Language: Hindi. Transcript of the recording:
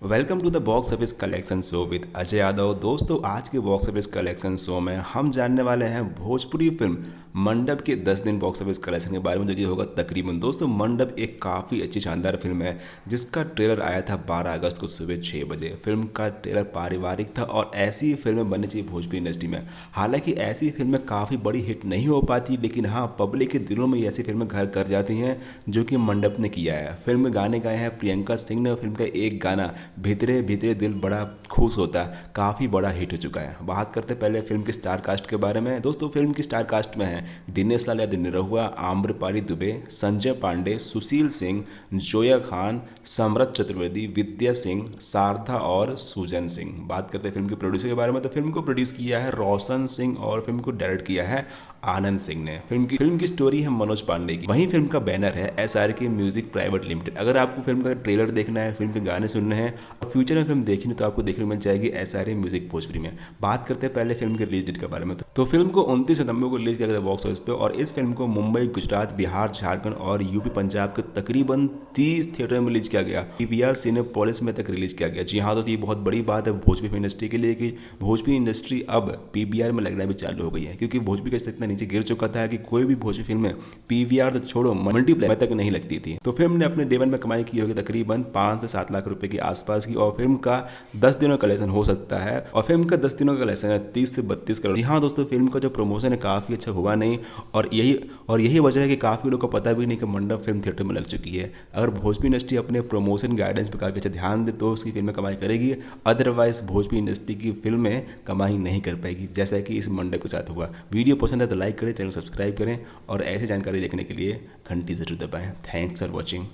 Welcome to the box office collection show with Ajay Yadav. दोस्तों, आज के बॉक्स ऑफिस कलेक्शन शो में हम जानने वाले हैं भोजपुरी फिल्म मंडप के 10 दिन बॉक्स ऑफिस कलेक्शन के बारे में, जो कि होगा तकरीबन। दोस्तों, मंडप एक काफ़ी अच्छी शानदार फिल्म है जिसका ट्रेलर आया था 12 अगस्त को सुबह 6 बजे। फिल्म का ट्रेलर पारिवारिक था और ऐसी फिल्में बननी चाहिए भोजपुरी इंडस्ट्री में। हालांकि ऐसी फिल्में काफ़ी बड़ी हिट नहीं हो पाती, लेकिन हाँ, पब्लिक के दिलों में ऐसी फिल्में घर कर जाती हैं, जो कि मंडप ने किया है। फिल्म में गाने गाए हैं प्रियंका सिंह ने। फिल्म का एक गाना भीतरे भीतरे दिल बड़ा खुश होता काफ़ी बड़ा हिट हो चुका है। बात करते पहले फिल्म की स्टार कास्ट के बारे में। दोस्तों, फिल्म की स्टार कास्ट में है दिनेश लाल यादव निरहुआ, आम्रपाली दुबे, संजय पांडे, सुशील सिंह, जोया खान, समरथ चतुर्वेदी, विद्या सिंह, शारदा और सुजन सिंह। बात करते हैं फिल्म के प्रोड्यूसर के बारे में, तो फिल्म को प्रोड्यूस किया है रोशन सिंह और फिल्म को डायरेक्ट किया है आनंद सिंह ने। फिल्म की स्टोरी है मनोज पांडे की। वहीं फिल्म का बैनर है SRK म्यूजिक प्राइवेट लिमिटेड। अगर आपको फिल्म का ट्रेलर देखना है, फिल्म के गाने सुनने हैं और फ्यूचर में फिल्म देखनी, तो आपको देखने मिल जाएगी SRK म्यूजिक भोजपुरी में। बात करते हैं पहले फिल्म के रिलीज डेट के बारे में। तो फिल्म को 29 सितंबर को रिलीज किया गया बॉक्स ऑफिस पे, और इस फिल्म को मुंबई, गुजरात, बिहार, झारखंड और यूपी पंजाब के तकरीबन 30 थिएटर में रिलीज किया गया। PVR सिनेपोलिस में तक रिलीज किया गया। जी हाँ दोस्तों, ये बहुत बड़ी बात है भोजपुरी इंडस्ट्री के लिए कि भोजपुरी इंडस्ट्री अब PVR में लगना भी चालू हो गई है, क्योंकि भोजपुरी का स्तर इतना नीचे गिर चुका था कि कोई भी भोजपुरी फिल्म में PVR तो छोड़ो, मल्टीप्लेक्स तक नहीं लगती थी। तो फिल्म ने अपने डे वन में कमाई की होगी तकरीबन 5 से 7 लाख रुपए के आसपास की, और फिल्म का 10 दिनों का कलेक्शन हो सकता है, और फिल्म का 10 दिनों का कलेक्शन है 30 से 32 करोड़। जी हाँ दोस्तों, फिल्म का जो प्रमोशन है काफ़ी अच्छा हुआ नहीं, और यही वजह है कि काफ़ी लोगों को पता भी नहीं कि मंडप फिल्म थिएटर में लग चुकी है। अगर भोजपुरी इंडस्ट्री अपने प्रमोशन गाइडेंस पर काफ़ी अच्छा ध्यान दे तो उसकी फिल्में कमाई करेगी, अदरवाइज भोजपुरी इंडस्ट्री की फिल्में कमाई नहीं कर पाएगी, जैसा कि इस मंडप के साथ हुआ। वीडियो पसंद है तो लाइक करें, चैनल सब्सक्राइब करें, और ऐसी जानकारी देखने के लिए घंटी जरूर दबाएं। Thanks for watching.